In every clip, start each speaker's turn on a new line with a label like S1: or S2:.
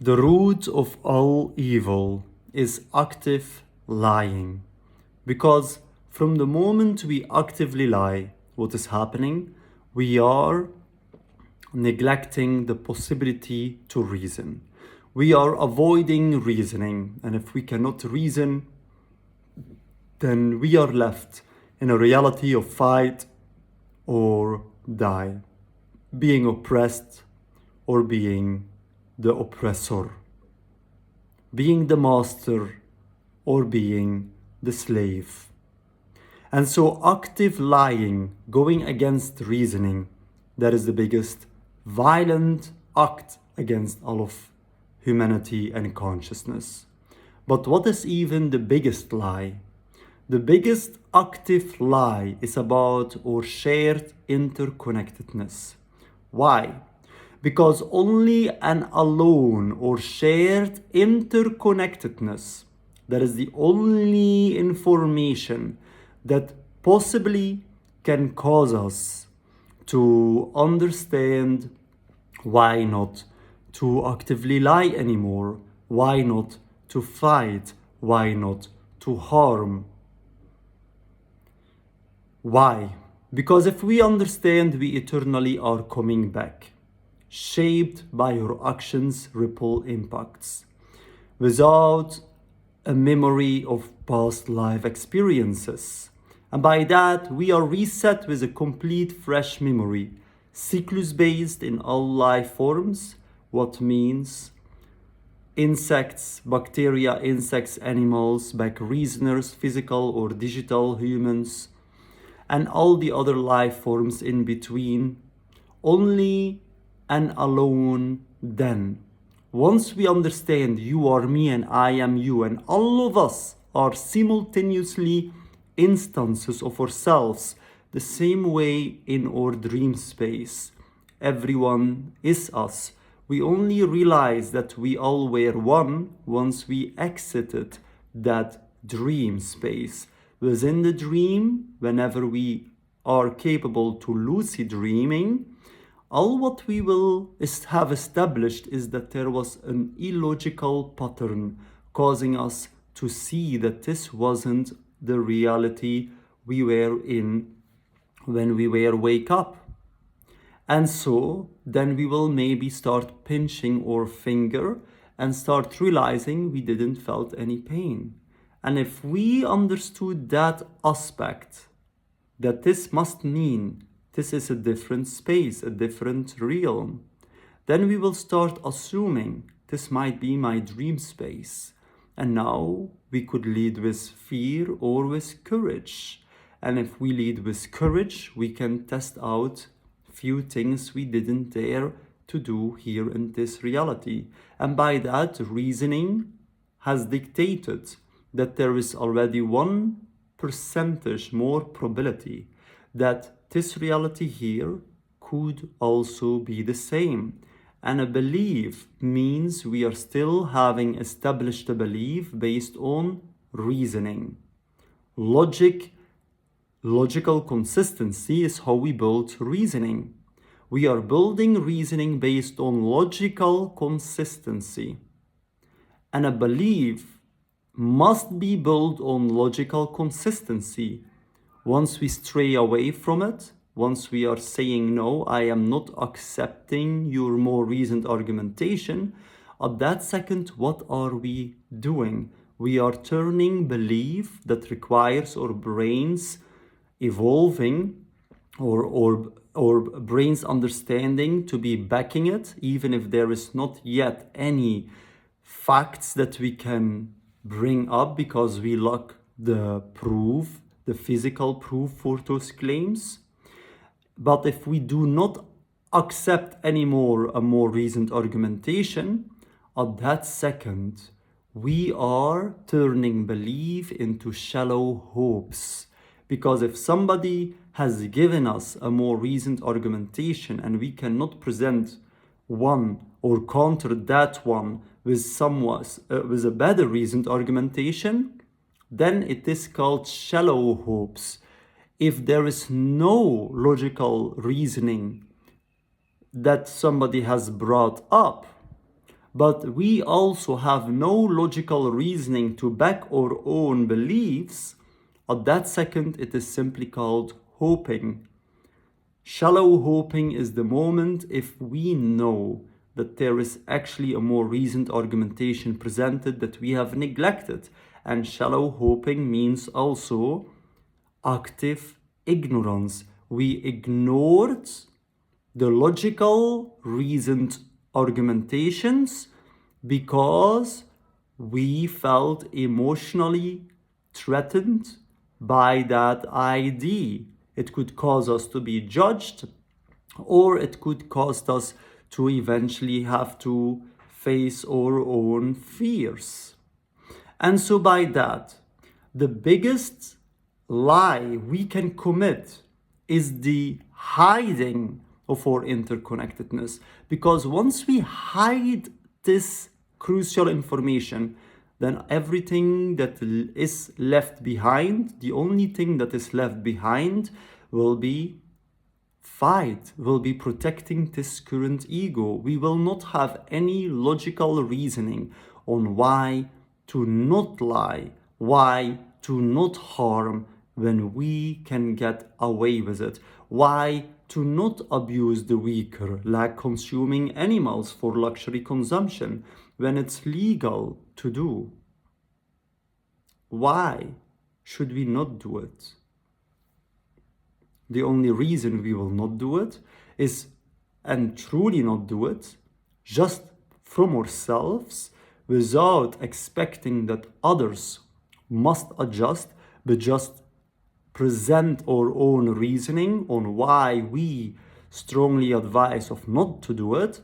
S1: The root of all evil is active lying. Because from the moment we actively lie, what is happening? We are neglecting the possibility to reason. We are avoiding reasoning. And if we cannot reason, then we are left in a reality of fight or die, being oppressed or being the oppressor, being the master or being the slave. And so active lying, going against reasoning, that is the biggest violent act against all of humanity and consciousness. But what is even the biggest lie? The biggest active lie is about our shared interconnectedness. Why? Because only and alone or shared interconnectedness, that is the only information that possibly can cause us to understand why not to actively lie anymore, why not to fight, why not to harm. Why? Because if we understand we eternally are coming back, shaped by your actions' ripple impacts, without a memory of past life experiences. And by that, we are reset with a complete fresh memory, cyclus-based in all life forms, what means insects, bacteria, insects, animals, back reasoners, physical or digital humans, and all the other life forms in between, only and alone then. Once we understand you are me and I am you, and all of us are simultaneously instances of ourselves, the same way in our dream space. Everyone is us. We only realize that we all were one once we exited that dream space. Within the dream, whenever we are capable to lucid dreaming, all what we will have established is that there was an illogical pattern causing us to see that this wasn't the reality we were in when we were wake up. And so then we will maybe start pinching our finger and start realizing we didn't felt any pain. And if we understood that aspect, that this must mean this is a different space, a different realm, then we will start assuming this might be my dream space. And now we could lead with fear or with courage. And if we lead with courage, we can test out few things we didn't dare to do here in this reality. And by that, reasoning has dictated that there is already 1% more probability that this reality here could also be the same. And a belief means we are still having established a belief based on reasoning. Logical consistency is how we build reasoning. We are building reasoning based on logical consistency. And a belief must be built on logical consistency. Once we stray away from it, once we are saying, no, I am not accepting your more reasoned argumentation, at that second, what are we doing? We are turning belief that requires our brains evolving or brain's understanding to be backing it, even if there is not yet any facts that we can bring up because we lack the proof, the physical proof for those claims. But if we do not accept anymore a more reasoned argumentation, at that second, we are turning belief into shallow hopes. Because if somebody has given us a more reasoned argumentation and we cannot present one or counter that one with with a better reasoned argumentation, then it is called shallow hopes. If there is no logical reasoning that somebody has brought up, but we also have no logical reasoning to back our own beliefs, at that second it is simply called hoping. Shallow hoping is the moment if we know that there is actually a more reasoned argumentation presented that we have neglected. And shallow hoping means also active ignorance. We ignored the logical, reasoned argumentations because we felt emotionally threatened by that idea. It could cause us to be judged, or it could cause us to eventually have to face our own fears. And so by that, the biggest lie we can commit is the hiding of our interconnectedness. Because once we hide this crucial information, then everything that is left behind, the only thing that is left behind will be fight, will be protecting this current ego. We will not have any logical reasoning on why to not lie, why to not harm when we can get away with it, why to not abuse the weaker, like consuming animals for luxury consumption when it's legal to do. Why should we not do it? The only reason we will not do it is, and truly not do it, just from ourselves, without expecting that others must adjust, but just present our own reasoning on why we strongly advise of not to do it,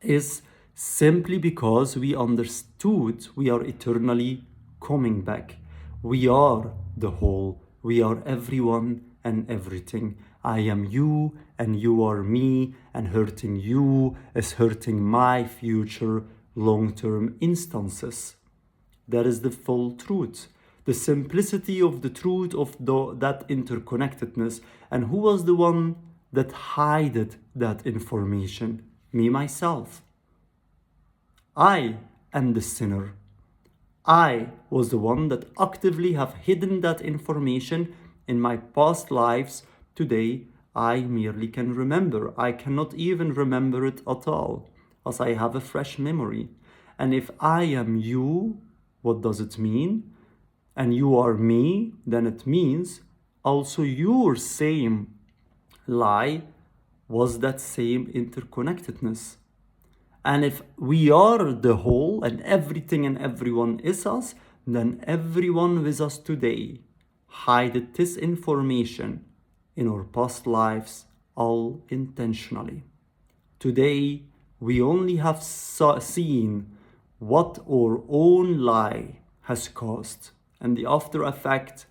S1: is simply because we understood we are eternally coming back. We are the whole. We are everyone and everything. I am you and you are me, and hurting you is hurting my future long-term instances. That is the full truth. The simplicity of the truth of that interconnectedness. And who was the one that hid that information? Me, myself. I am the sinner. I was the one that actively have hidden that information in my past lives. Today, I merely can remember. I cannot even remember it at all, as I have a fresh memory. And if I am you, what does it mean? And you are me, then it means also your same lie was that same interconnectedness. And if we are the whole and everything and everyone is us, then everyone with us today hid this information in our past lives, all intentionally. Today, we only have seen what our own lie has caused. And the after effect,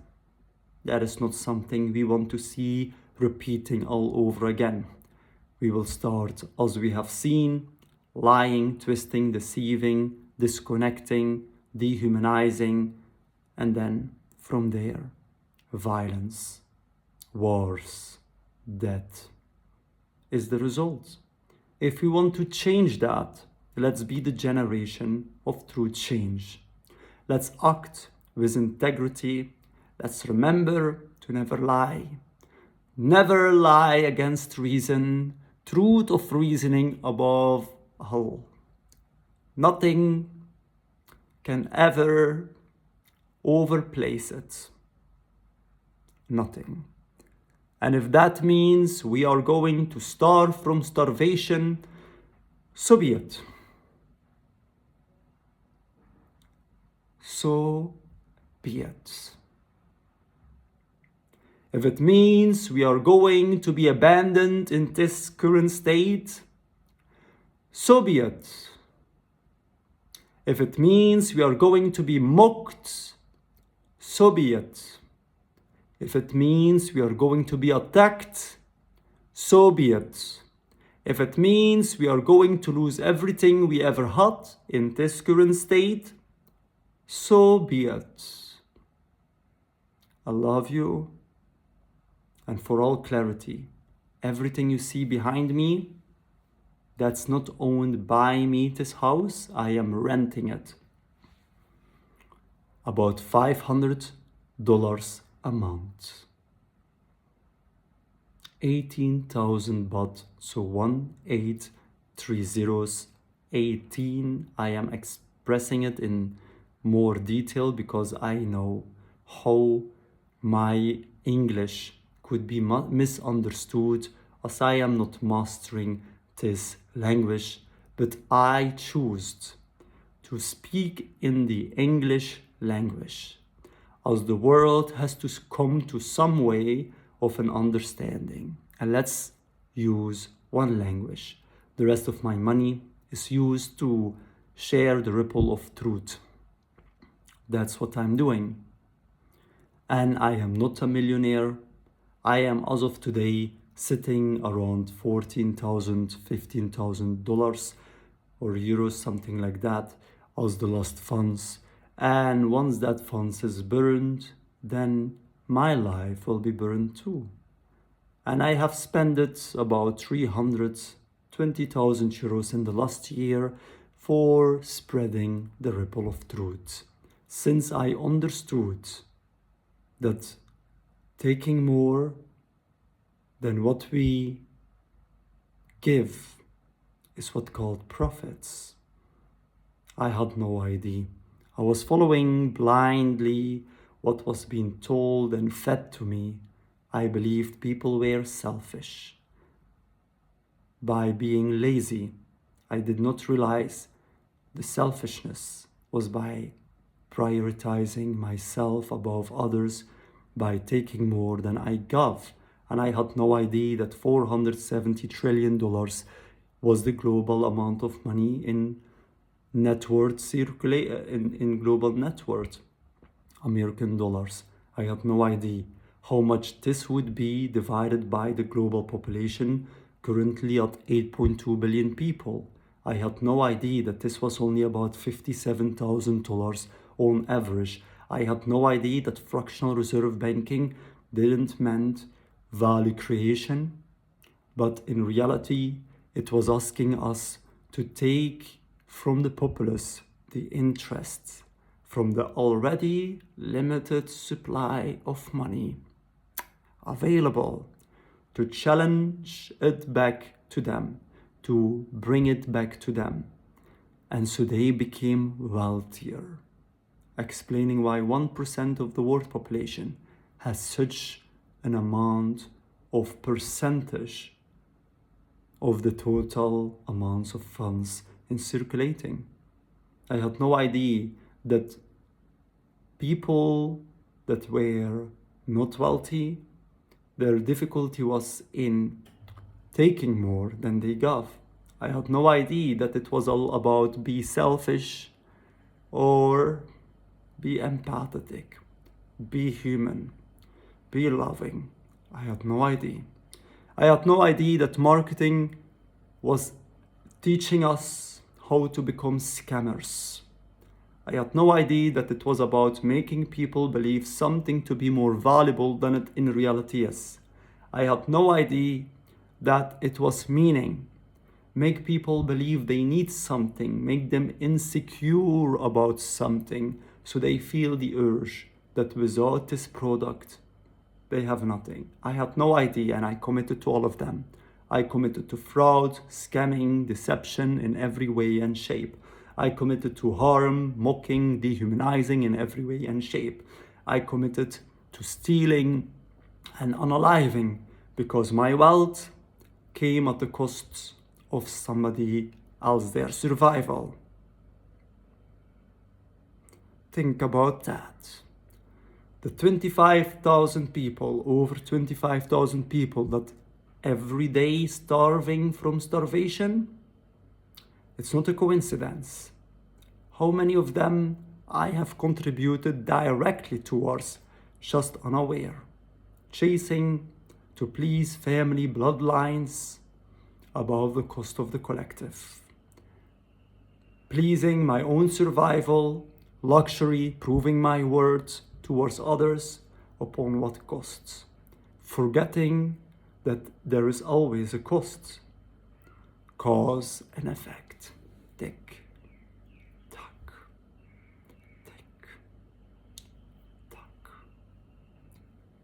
S1: that is not something we want to see repeating all over again. We will start, as we have seen, lying, twisting, deceiving, disconnecting, dehumanizing, and then from there, violence, wars, death is the result. If we want to change that, let's be the generation of true change. Let's act with integrity. Let's remember to never lie. Never lie against reason. Truth of reasoning above all. Nothing can ever overplace it. Nothing. And if that means we are going to starve from starvation, so be it. So be it. If it means we are going to be abandoned in this current state, so be it. If it means we are going to be mocked, so be it. If it means we are going to be attacked, so be it. If it means we are going to lose everything we ever had in this current state, so be it. I love you. And for all clarity, everything you see behind me, that's not owned by me, this house. I am renting it. About $500 a month. 18,000 baht, so 1830. I am expressing it in more detail because I know how my English could be misunderstood, as I am not mastering this language, but I choose to speak in the English language, as the world has to come to some way of an understanding. And let's use one language. The rest of my money is used to share the ripple of truth. That's what I'm doing. And I am not a millionaire. I am, as of today, sitting around $14,000, $15,000 or euros, something like that, as the last funds. And once that funds is burned, then my life will be burned too. And I have spent it about 320,000 euros in the last year for spreading the ripple of truth. Since I understood that taking more than what we give is what called profits, I had no idea. I was following blindly what was being told and fed to me. I believed people were selfish. By being lazy, I did not realize the selfishness was by prioritizing myself above others, by taking more than I gave. And I had no idea that $470 trillion was the global amount of money in net worth in global net worth, American dollars. I had no idea how much this would be divided by the global population, currently at 8.2 billion people. I had no idea that this was only about $57,000 on average. I had no idea that fractional reserve banking didn't mean value creation, but in reality, it was asking us to take from the populace the interests from the already limited supply of money available, to challenge it back to them, to bring it back to them. And so they became wealthier, explaining why 1% of the world population has such an amount of percentage of the total amounts of funds in circulating. I had no idea that people that were not wealthy, their difficulty was in taking more than they gave. I had no idea that it was all about be selfish or be empathetic, be human, be loving. I had no idea. I had no idea that marketing was teaching us how to become scammers. I had no idea that it was about making people believe something to be more valuable than it in reality is. I had no idea that it was meaning. Make people believe they need something, make them insecure about something, so they feel the urge that without this product, they have nothing. I had no idea, and I committed to all of them. I committed to fraud, scamming, deception in every way and shape. I committed to harm, mocking, dehumanizing in every way and shape. I committed to stealing and unaliving, because my wealth came at the cost of somebody else, their survival. Think about that. The 25,000 people, over 25,000 people that every day starving from starvation, it's not a coincidence. How many of them I have contributed directly towards, just unaware, chasing to please family bloodlines above the cost of the collective, pleasing my own survival, luxury, proving my worth towards others upon what costs, forgetting that there is always a cost. cause and effect. Tick, tock, tick, tock,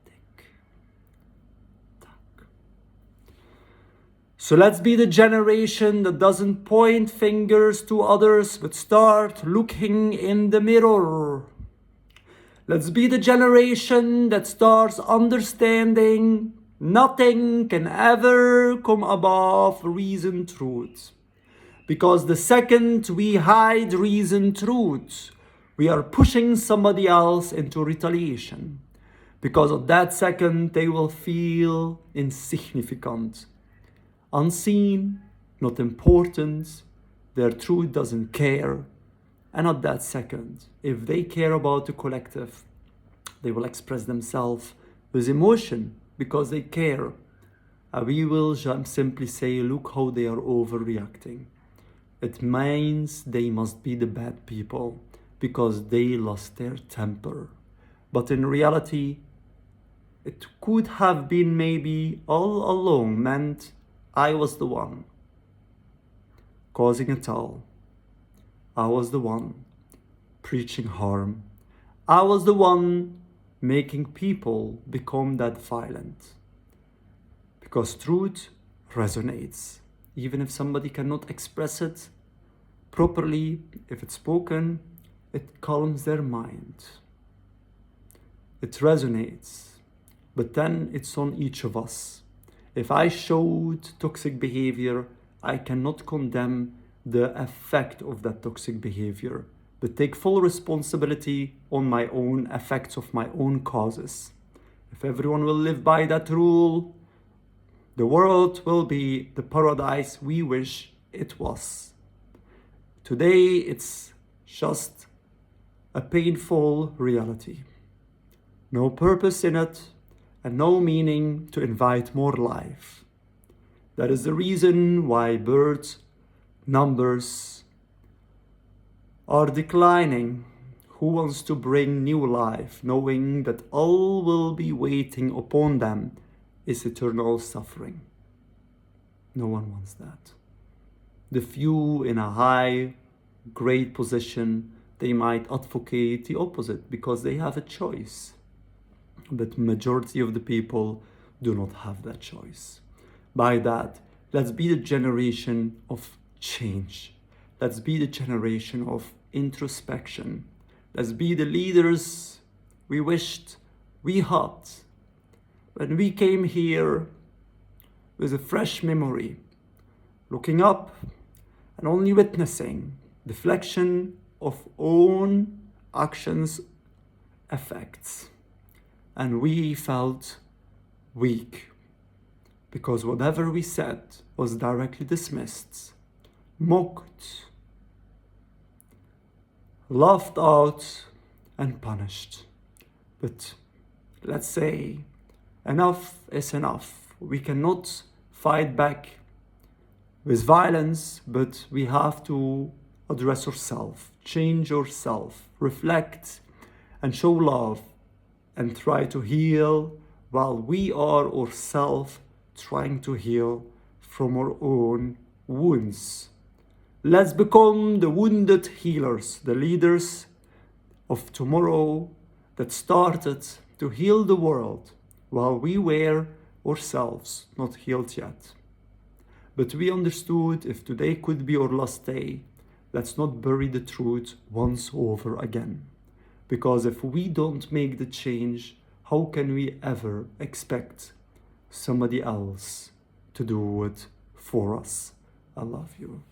S1: tick, tock. So let's be the generation that doesn't point fingers to others, but start looking in the mirror. Let's be the generation that starts understanding nothing can ever come above reason truth. Because the second we hide reason truth, we are pushing somebody else into retaliation. Because of that second, they will feel insignificant, unseen, not important, their truth doesn't care. And at that second, if they care about the collective, they will express themselves with emotion because they care. And we will simply say, look how they are overreacting. It means they must be the bad people because they lost their temper. But in reality, it could have been maybe all along meant I was the one causing it all. I was the one preaching harm. I was the one making people become that violent. Because truth resonates. Even if somebody cannot express it properly, if it's spoken, it calms their mind. It resonates. But then it's on each of us. If I showed toxic behavior, I cannot condemn the effect of that toxic behavior, but take full responsibility on my own effects of my own causes. If everyone will live by that rule, the world will be the paradise we wish it was. Today, it's just a painful reality. No purpose in it and no meaning to invite more life. That is the reason why birds numbers are declining. Who wants to bring new life, knowing that all will be waiting upon them is eternal suffering? No one wants that. The few in a high, great position, they might advocate the opposite because they have a choice. But majority of the people do not have that choice. By that, let's be the generation of change. Let's be the generation of introspection. Let's be the leaders we wished we had when we came here with a fresh memory, looking up and only witnessing deflection of own actions, effects. And we felt weak because whatever we said was directly dismissed, mocked, laughed out, and punished. But let's say enough is enough. We cannot fight back with violence, but we have to address ourselves, change ourselves, reflect, and show love, and try to heal while we are ourselves trying to heal from our own wounds. Let's become the wounded healers, the leaders of tomorrow that started to heal the world while we were ourselves not healed yet. But we understood if today could be our last day, let's not bury the truth once over again. Because if we don't make the change, how can we ever expect somebody else to do it for us? I love you.